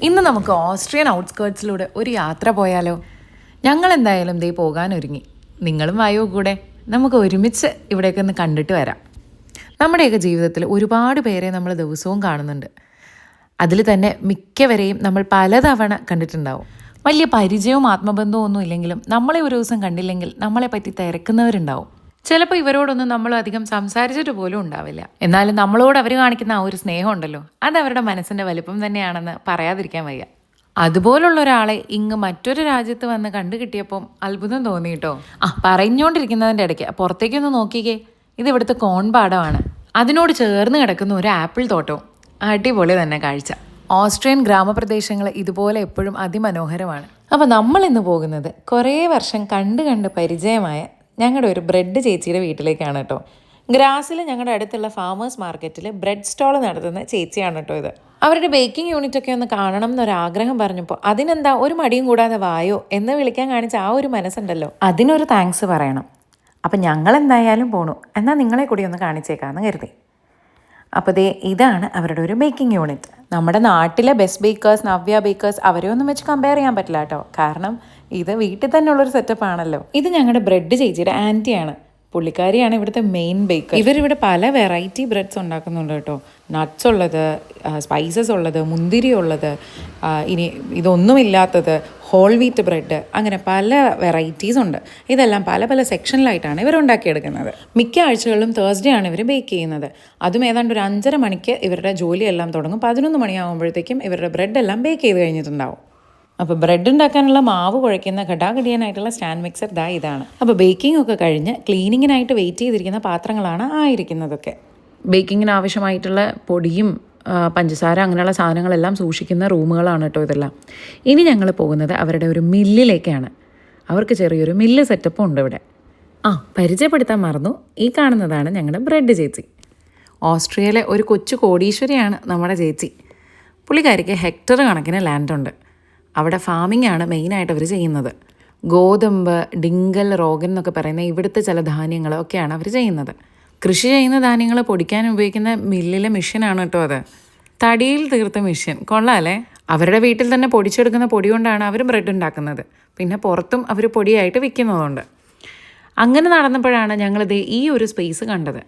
ഇന്ന് നമുക്ക് ഓസ്ട്രിയൻ ഔട്ട്സ്കേർട്സിലൂടെ ഒരു യാത്ര പോയാലോ? ഞങ്ങൾ എന്തായാലും ദേ പോകാനൊരുങ്ങി. നിങ്ങളും വായോ കൂടെ. നമുക്ക് ഒരുമിച്ച് ഇവിടേക്ക് ഒന്ന് കണ്ടിട്ട് വരാം. നമ്മുടെയൊക്കെ ജീവിതത്തിൽ ഒരുപാട് പേരെ നമ്മൾ ദിവസവും കാണുന്നുണ്ട്. അതിൽ തന്നെ മിക്കവരെയും നമ്മൾ പലതവണ കണ്ടിട്ടുണ്ടാവും. വലിയ പരിചയവും ആത്മബന്ധവും ഒന്നും ഇല്ലെങ്കിലും നമ്മളെ ഒരു ദിവസം കണ്ടില്ലെങ്കിൽ നമ്മളെ പറ്റി തിരക്കുന്നവരുണ്ടാവും. ചിലപ്പോൾ ഇവരോടൊന്നും നമ്മൾ അധികം സംസാരിച്ചിട്ട് പോലും ഉണ്ടാവില്ല. എന്നാലും നമ്മളോട് അവർ കാണിക്കുന്ന ആ ഒരു സ്നേഹം ഉണ്ടല്ലോ, അത് അവരുടെ മനസ്സിൻ്റെ വലിപ്പം തന്നെയാണെന്ന് പറയാതിരിക്കാൻ വയ്യ. അതുപോലുള്ള ഒരാളെ ഇങ്ങ് മറ്റൊരു രാജ്യത്ത് വന്ന് കണ്ടു കിട്ടിയപ്പം അത്ഭുതം തോന്നിയിട്ടോ. പറഞ്ഞുകൊണ്ടിരിക്കുന്നതിൻ്റെ ഇടയ്ക്ക് പുറത്തേക്കൊന്ന് നോക്കിക്കേ. ഇത് ഇവിടുത്തെ കോൺപാടമാണ്. അതിനോട് ചേർന്ന് കിടക്കുന്ന ഒരു ആപ്പിൾ തോട്ടവും. അടിപൊളി തന്നെ കാഴ്ച. ഓസ്ട്രിയൻ ഗ്രാമപ്രദേശങ്ങൾ ഇതുപോലെ എപ്പോഴും അതിമനോഹരമാണ്. അപ്പോൾ നമ്മൾ ഇന്ന് പോകുന്നത് കുറേ വർഷം കണ്ട് പരിചയമായ ഞങ്ങളുടെ ഒരു ബ്രെഡ് ചേച്ചിയുടെ വീട്ടിലേക്കാണ് കേട്ടോ. ഗ്രാസിൽ ഞങ്ങളുടെ അടുത്തുള്ള ഫാമേഴ്സ് മാർക്കറ്റിൽ ബ്രെഡ് സ്റ്റോൾ നടത്തുന്ന ചേച്ചിയാണ് കേട്ടോ ഇത്. അവരുടെ ബേക്കിംഗ് യൂണിറ്റ് ഒക്കെ ഒന്ന് കാണണം എന്നൊരാഗ്രഹം പറഞ്ഞപ്പോൾ അതിനെന്താ ഒരു മടിയും കൂടാതെ വായോ എന്ന് വിളിക്കാൻ കാണിച്ച ആ ഒരു മനസ്സുണ്ടല്ലോ, അതിനൊരു താങ്ക്സ് പറയണം. അപ്പം ഞങ്ങൾ എന്തായാലും പോണു, എന്നാൽ നിങ്ങളെ കൂടി ഒന്ന് കാണിച്ചേക്കാമെന്ന് കരുതി. അപ്പോൾ ഇതാണ് അവരുടെ ഒരു ബേക്കിംഗ് യൂണിറ്റ്. നമ്മുടെ നാട്ടിലെ ബെസ്റ്റ് ബേക്കേഴ്സ്, നവ്യ ബേക്കേഴ്സ്, അവരെ ഒന്നും വെച്ച് കമ്പയർ ചെയ്യാൻ പറ്റില്ല കേട്ടോ. കാരണം ഇത് വീട്ടിൽ തന്നെ ഉള്ളൊരു സെറ്റപ്പ് ആണല്ലോ. ഇത് ഞങ്ങളുടെ ബ്രെഡ് ചേച്ചിയുടെ ആൻറ്റിയാണ്. പുള്ളിക്കാരിയാണ് ഇവിടുത്തെ മെയിൻ ബേക്കർ. ഇവരിവിടെ പല വെറൈറ്റി ബ്രെഡ്സ് ഉണ്ടാക്കുന്നുണ്ട് കേട്ടോ. നട്ട്സ് ഉള്ളത്, സ്പൈസസ് ഉള്ളത്, മുന്തിരി ഉള്ളത്, ഇനി ഇതൊന്നുമില്ലാത്തത്, ഹോൾ വീറ്റ് ബ്രെഡ്, അങ്ങനെ പല വെറൈറ്റീസ് ഉണ്ട്. ഇതെല്ലാം പല പല സെക്ഷനിലായിട്ടാണ് ഇവർ ഉണ്ടാക്കിയെടുക്കുന്നത്. മിക്ക ആഴ്ചകളിലും തേഴ്സ്ഡേ ആണ് ഇവർ ബേക്ക് ചെയ്യുന്നത്. അതും ഏതാണ്ട് ഒരു 5:30 മണിക്ക് ഇവരുടെ ജോലിയെല്ലാം തുടങ്ങും. 11 മണിയാകുമ്പോഴത്തേക്കും ഇവരുടെ ബ്രെഡെല്ലാം ബേക്ക് ചെയ്ത് കഴിഞ്ഞിട്ടുണ്ടാവും. അപ്പോൾ ബ്രെഡ് ഉണ്ടാക്കാനുള്ള മാവ് കുഴയ്ക്കുന്ന ഘടാഘടിയാനായിട്ടുള്ള സ്റ്റാൻഡ് മിക്സർ ഇതാണ്. അപ്പോൾ ബേക്കിംഗ് ഒക്കെ കഴിഞ്ഞ് ക്ലീനിങ്ങിനായിട്ട് വെയിറ്റ് ചെയ്തിരിക്കുന്ന പാത്രങ്ങളാണ് ആയിരിക്കുന്നതൊക്കെ. ബേക്കിങ്ങിന് ആവശ്യമായിട്ടുള്ള പൊടിയും പഞ്ചസാര അങ്ങനെയുള്ള സാധനങ്ങളെല്ലാം സൂക്ഷിക്കുന്ന റൂമുകളാണ് കേട്ടോ ഇതെല്ലാം. ഇനി ഞങ്ങൾ പോകുന്നത് അവരുടെ ഒരു മില്ലിലേക്കാണ്. അവർക്ക് ചെറിയൊരു മില്ല് സെറ്റപ്പും ഉണ്ട് ഇവിടെ. പരിചയപ്പെടുത്താൻ മറന്നു, ഈ കാണുന്നതാണ് ഞങ്ങളുടെ ബ്രെഡ് ചേച്ചി. ഓസ്ട്രിയയിലെ ഒരു കൊച്ചു കോടീശ്വരിയാണ് നമ്മുടെ ചേച്ചി. പുള്ളിക്കാരിക്ക് ഹെക്ടർ കണക്കിന് ലാൻഡുണ്ട്. അവിടെ ഫാമിംഗ് ആണ് മെയിനായിട്ട് അവർ ചെയ്യുന്നത്. ഗോതമ്പ്, ഡിങ്കൽ, റോഗൻ എന്നൊക്കെ പറയുന്ന ഇവിടുത്തെ ചില ധാന്യങ്ങളൊക്കെയാണ് അവർ ചെയ്യുന്നത്. കൃഷി ചെയ്യുന്ന ധാന്യങ്ങൾ പൊടിക്കാൻ ഉപയോഗിക്കുന്ന മില്ലിലെ മെഷീനാണ് കേട്ടോ അത്. തടിയിൽ തീർത്ത മെഷീൻ. കൊള്ളാമല്ലേ? അവരുടെ വീട്ടിൽ തന്നെ പൊടിച്ചെടുക്കുന്ന പൊടി കൊണ്ടാണ് അവർ ബ്രെഡ് ഉണ്ടാക്കുന്നത്. പിന്നെ പുറത്തും അവർ പൊടിയായിട്ട് വിൽക്കുന്നതുകൊണ്ട്. അങ്ങനെ നടന്നപ്പോഴാണ് ഞങ്ങളിത് ഈ ഒരു സ്പേസ് കണ്ടത്.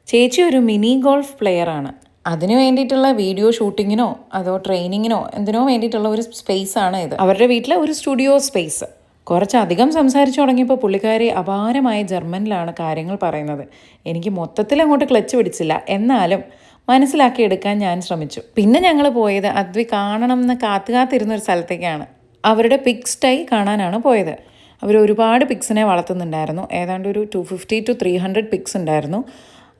ചേച്ചി ഒരു മിനി ഗോൾഫ് പ്ലെയറാണ്. അതിന് വേണ്ടിയിട്ടുള്ള വീഡിയോ ഷൂട്ടിങ്ങിനോ അതോ ട്രെയിനിങ്ങിനോ എന്തിനോ വേണ്ടിയിട്ടുള്ള ഒരു സ്പേസാണ് ഇത്. അവരുടെ വീട്ടിലെ ഒരു സ്റ്റുഡിയോ സ്പേസ്. കുറച്ചധികം സംസാരിച്ചു തുടങ്ങിയപ്പോൾ പുള്ളിക്കാരി അപാരമായ ജർമ്മനിലാണ് കാര്യങ്ങൾ പറയുന്നത്. എനിക്ക് മൊത്തത്തിൽ അങ്ങോട്ട് ക്ലച്ച് പിടിച്ചില്ല, എന്നാലും മനസ്സിലാക്കിയെടുക്കാൻ ഞാൻ ശ്രമിച്ചു. പിന്നെ ഞങ്ങൾ പോയത് അദ്വി കാണണം എന്ന് കാത്തിരുന്നൊരു സ്ഥലത്തേക്കാണ്. അവരുടെ പിഗ്സ് ടൈ കാണാനാണ് പോയത്. അവർ ഒരുപാട് പിഗ്സിനെ വളർത്തുന്നുണ്ടായിരുന്നു. ഏതാണ്ട് ഒരു 250 to 300 പിഗ്സ് ഉണ്ടായിരുന്നു.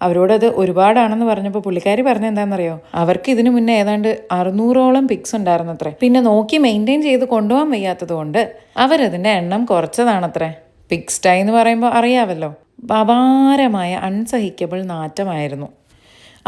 അവരോടത് ഒരുപാടാണെന്ന് പറഞ്ഞപ്പോൾ പുള്ളിക്കാരി പറഞ്ഞത് എന്താണെന്നറിയോ, അവർക്ക് ഇതിനു മുന്നേ ഏതാണ്ട് 600ഓളം പിഗ്സ് ഉണ്ടായിരുന്നത്രേ. പിന്നെ നോക്കി മെയിൻറ്റെയിൻ ചെയ്ത് കൊണ്ടുപോകാൻ വയ്യാത്തത് കൊണ്ട് അവരതിൻ്റെ എണ്ണം കുറച്ചതാണത്രേ. പിഗ്സ് ടൈ എന്ന് പറയുമ്പോൾ അറിയാമല്ലോ, അപാരമായ അൺസഹിക്കബിൾ നാറ്റമായിരുന്നു.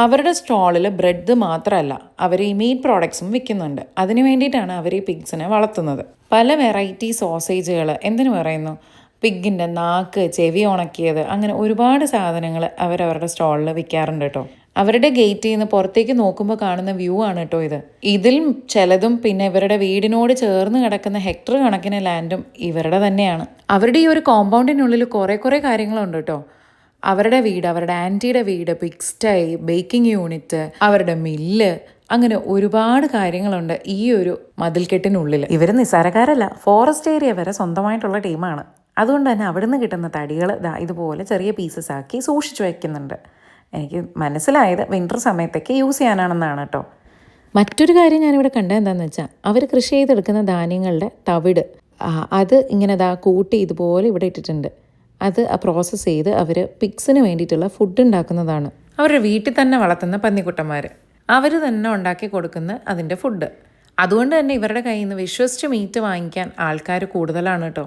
അവരുടെ സ്റ്റോളിൽ ബ്രെഡ് മാത്രമല്ല, അവർ ഈ മീറ്റ് പ്രോഡക്ട്സും വിൽക്കുന്നുണ്ട്. അതിന് വേണ്ടിയിട്ടാണ് അവർ ഈ പിഗ്സിനെ വളർത്തുന്നത്. പല വെറൈറ്റി സോസേജുകൾ, എന്തിനു പറയുന്നു, പിഗിൻ്റെ നാക്ക്, ചെവി ഉണക്കിയത്, അങ്ങനെ ഒരുപാട് സാധനങ്ങൾ അവരവരുടെ സ്റ്റോളിൽ വിൽക്കാറുണ്ട് കേട്ടോ. അവരുടെ ഗേറ്റിൽ നിന്ന് പുറത്തേക്ക് നോക്കുമ്പോൾ കാണുന്ന വ്യൂ ആണ് കേട്ടോ ഇത്. ഇതിൽ ചിലതും പിന്നെ ഇവരുടെ വീടിനോട് ചേർന്ന് കിടക്കുന്ന ഹെക്ടർ കണക്കിന് ലാൻഡും ഇവരുടെ തന്നെയാണ്. അവരുടെ ഈ ഒരു കോമ്പൗണ്ടിനുള്ളിൽ കുറേ കാര്യങ്ങളുണ്ട് കേട്ടോ. അവരുടെ വീട്, അവരുടെ ആൻറ്റിയുടെ വീട്, പിഗ് സ്റ്റൈ, ബേക്കിംഗ് യൂണിറ്റ്, അവരുടെ മില്ല്, അങ്ങനെ ഒരുപാട് കാര്യങ്ങളുണ്ട് ഈ ഒരു മതിൽക്കെട്ടിനുള്ളിൽ. ഇവർ നിസ്സാരക്കാരല്ല, ഫോറസ്റ്റ് ഏരിയ വരെ സ്വന്തമായിട്ടുള്ള ടീമാണ്. അതുകൊണ്ട് തന്നെ അവിടുന്ന് കിട്ടുന്ന തടികൾ ഇതുപോലെ ചെറിയ പീസസ് ആക്കി സൂക്ഷിച്ചു വയ്ക്കുന്നുണ്ട്. എനിക്ക് മനസ്സിലായത് വിൻ്റർ സമയത്തേക്ക് യൂസ് ചെയ്യാനാണെന്നാണ് കേട്ടോ. മറ്റൊരു കാര്യം ഞാനിവിടെ കണ്ടത് എന്താണെന്ന് വെച്ചാൽ, അവർ കൃഷി ചെയ്തെടുക്കുന്ന ധാന്യങ്ങളുടെ തവിട് അത് ഇങ്ങനെ കൂട്ടി ഇതുപോലെ ഇവിടെ ഇട്ടിട്ടുണ്ട്. അത് പ്രോസസ്സ് ചെയ്ത് അവർ പിഗ്സിന് വേണ്ടിയിട്ടുള്ള ഫുഡ് ഉണ്ടാക്കുന്നതാണ്. അവരുടെ വീട്ടിൽ തന്നെ വളർത്തുന്ന പന്നിക്കുട്ടന്മാർ, അവർ തന്നെ ഉണ്ടാക്കി കൊടുക്കുന്ന അതിൻ്റെ ഫുഡ്. അതുകൊണ്ട് തന്നെ ഇവരുടെ കയ്യിൽ നിന്ന് വിശ്വസിച്ച് മീറ്റ് വാങ്ങിക്കാൻ ആൾക്കാർ കൂടുതലാണ് കേട്ടോ.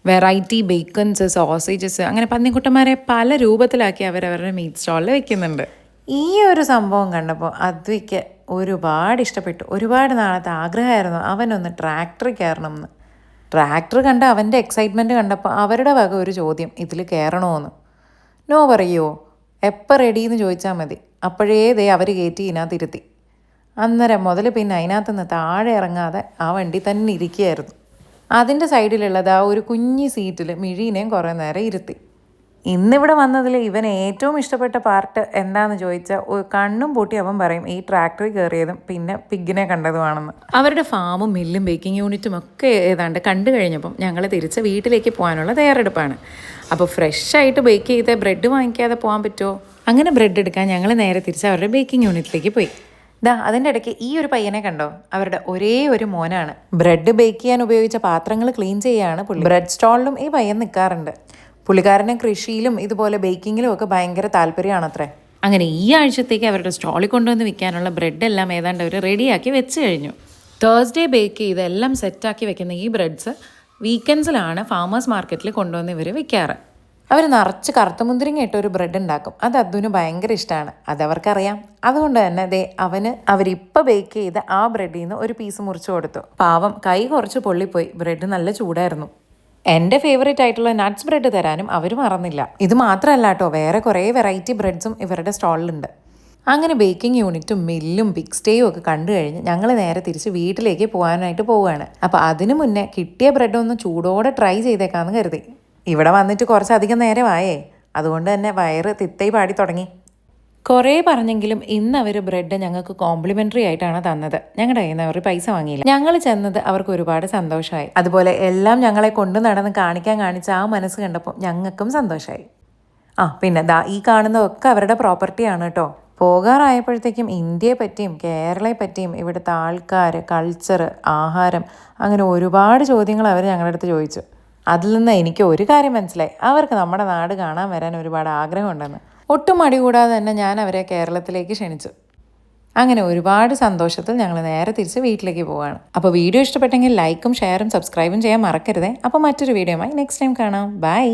വെറൈറ്റി ബേക്കൺസ്, സോസേജസ്, അങ്ങനെ പന്നിക്കുട്ടന്മാരെ പല രൂപത്തിലാക്കി അവരവരുടെ മീറ്റ് സ്റ്റോളിൽ വെക്കുന്നുണ്ട്. ഈ ഒരു സംഭവം കണ്ടപ്പോൾ അദ്വിക്ക് ഒരുപാട് ഇഷ്ടപ്പെട്ടു. ഒരുപാട് നാളത്തെ ആഗ്രഹമായിരുന്നു അവനൊന്ന് ട്രാക്ടറിൽ കയറണം എന്ന്. ട്രാക്ടർ കണ്ട അവൻ്റെ എക്സൈറ്റ്മെൻറ്റ് കണ്ടപ്പോൾ അവരുടെ വക ഒരു ചോദ്യം, ഇതിൽ കയറണമെന്ന്. നോ പറയുമോ? എപ്പോൾ റെഡി എന്ന് ചോദിച്ചാൽ മതി. അപ്പോഴേ അവർ കയറ്റി ഇതിനകത്തിരുത്തി. അന്നേരം മുതൽ പിന്നെ അതിനകത്ത് നിന്ന് താഴെ ഇറങ്ങാതെ ആ വണ്ടി തന്നെ ഇരിക്കുകയായിരുന്നു. അതിൻ്റെ സൈഡിലുള്ളത് ആ ഒരു കുഞ്ഞി സീറ്റിൽ മിഴീനെയും കുറേ നേരം ഇരുത്തി. ഇന്നിവിടെ വന്നതിൽ ഇവൻ ഏറ്റവും ഇഷ്ടപ്പെട്ട പാർട്ട് എന്താണെന്ന് ചോദിച്ചാൽ കണ്ണും പൂട്ടി അവൻ പറയും ഈ ട്രാക്ടറിൽ കയറിയതും പിന്നെ പിഗിനെ കണ്ടതുമാണെന്ന്. അവരുടെ ഫാമും മില്ലും ബേക്കിംഗ് യൂണിറ്റും ഒക്കെ ഏതാണ്ട് കണ്ടു കഴിഞ്ഞപ്പം ഞങ്ങൾ തിരിച്ച് വീട്ടിലേക്ക് പോകാനുള്ള തയ്യാറെടുപ്പാണ്. അപ്പോൾ ഫ്രഷായിട്ട് ബേക്ക് ചെയ്ത ബ്രെഡ് വാങ്ങിക്കാതെ പോകാൻ പറ്റുമോ? അങ്ങനെ ബ്രെഡ് എടുക്കാൻ ഞങ്ങൾ നേരെ തിരിച്ച് അവരുടെ ബേക്കിംഗ് യൂണിറ്റിലേക്ക് പോയി. അതിൻ്റെ ഇടയ്ക്ക് ഈ ഒരു പയ്യനെ കണ്ടോ? അവരുടെ ഒരേ ഒരു മോനാണ്. ബ്രെഡ് ബേക്ക് ചെയ്യാൻ ഉപയോഗിച്ച പാത്രങ്ങൾ ക്ലീൻ ചെയ്യുകയാണ് പുള്ളി. ബ്രെഡ് സ്റ്റോളിലും ഈ പയ്യൻ നിൽക്കാറുണ്ട്. പുള്ളിക്കാരന് കൃഷിയിലും ഇതുപോലെ ബേക്കിങ്ങിലും ഒക്കെ ഭയങ്കര താല്പര്യമാണത്രേ. അങ്ങനെ ഈ ആഴ്ചത്തേക്ക് അവരുടെ സ്റ്റോളിൽ കൊണ്ടുവന്ന് വിൽക്കാനുള്ള ബ്രെഡ് എല്ലാം ഏതാണ്ട് അവർ റെഡിയാക്കി വെച്ച് കഴിഞ്ഞു. തേഴ്സ്ഡേ ബേക്ക് ചെയ്ത് എല്ലാം സെറ്റാക്കി വെക്കുന്ന ഈ ബ്രെഡ്സ് വീക്കെൻഡ്സിലാണ് ഫാമേഴ്സ് മാർക്കറ്റിൽ കൊണ്ടുവന്ന് ഇവർ വിൽക്കാറ്. അവർ നിറച്ച് കറുത്തമുന്തിരിങ്ങ ഇട്ട ഒരു ബ്രെഡ് ഉണ്ടാക്കും. അത് അദ്ദുവിന് ഭയങ്കര ഇഷ്ടമാണ്. അതവർക്കറിയാം. അതുകൊണ്ട് തന്നെ അവരിപ്പോൾ ബേക്ക് ചെയ്ത് ആ ബ്രെഡിൽ നിന്ന് ഒരു പീസ് മുറിച്ച് കൊടുത്തു. പാവം കൈ കുറച്ച് പൊള്ളിപ്പോയി. ബ്രെഡ് നല്ല ചൂടായിരുന്നു. എൻ്റെ ഫേവറേറ്റ് ആയിട്ടുള്ള നട്ട്സ് ബ്രെഡ് തരാനും അവർ മറന്നില്ല. ഇത് മാത്രമല്ല കേട്ടോ, വേറെ കുറേ വെറൈറ്റി ബ്രെഡ്സും ഇവരുടെ സ്റ്റോളിലുണ്ട്. അങ്ങനെ ബേക്കിംഗ് യൂണിറ്റും മില്ലും ബിഗ് സ്റ്റേയും ഒക്കെ കണ്ടു കഴിഞ്ഞ് ഞങ്ങൾ നേരെ തിരിച്ച് വീട്ടിലേക്ക് പോകാനായിട്ട് പോവുകയാണ്. അപ്പോൾ അതിനു മുന്നേ കിട്ടിയ ബ്രെഡ് ഒന്ന് ചൂടോടെ ട്രൈ ചെയ്തേക്കാമെന്ന് കരുതി. ഇവിടെ വന്നിട്ട് കുറച്ചധികം നേരമായേ, അതുകൊണ്ട് തന്നെ വയറ് തിത്തൈ പാടി തുടങ്ങി. കുറേ പറഞ്ഞെങ്കിലും ഇന്ന് അവർ ബ്രെഡ് ഞങ്ങൾക്ക് കോംപ്ലിമെൻ്ററി ആയിട്ടാണ് തന്നത്. ഞങ്ങളുടെ കയ്യിൽ നിന്ന് അവർ പൈസ വാങ്ങിയില്ല. ഞങ്ങൾ ചെന്നത് അവർക്ക് ഒരുപാട് സന്തോഷമായി. അതുപോലെ എല്ലാം ഞങ്ങളെ കൊണ്ടു നടന്ന് കാണിച്ച ആ മനസ്സ് കണ്ടപ്പോൾ ഞങ്ങൾക്കും സന്തോഷമായി. പിന്നെ ഈ കാണുന്നതൊക്കെ അവരുടെ പ്രോപ്പർട്ടിയാണ് കേട്ടോ. പോകാറായപ്പോഴത്തേക്കും ഇന്ത്യയെ പറ്റിയും കേരളയെ പറ്റിയും ഇവിടുത്തെ ആൾക്കാർ, കൾച്ചർ, ആഹാരം, അങ്ങനെ ഒരുപാട് ചോദ്യങ്ങൾ അവർ ഞങ്ങളുടെ അടുത്ത് ചോദിച്ചു. അതിൽ നിന്ന് എനിക്ക് ഒരു കാര്യം മനസ്സിലായി, അവർക്ക് നമ്മുടെ നാട് കാണാൻ വരാൻ ഒരുപാട് ആഗ്രഹമുണ്ടെന്ന്. ഒട്ടും മടി കൂടാതെ തന്നെ ഞാൻ അവരെ കേരളത്തിലേക്ക് ക്ഷണിച്ചു. അങ്ങനെ ഒരുപാട് സന്തോഷത്തിൽ ഞങ്ങൾ നേരെ തിരിച്ച് വീട്ടിലേക്ക് പോവുകയാണ്. അപ്പോൾ വീഡിയോ ഇഷ്ടപ്പെട്ടെങ്കിൽ ലൈക്കും ഷെയറും സബ്സ്ക്രൈബും ചെയ്യാൻ മറക്കരുതേ. അപ്പോൾ മറ്റൊരു വീഡിയോയുമായി നെക്സ്റ്റ് ടൈം കാണാം. ബൈ.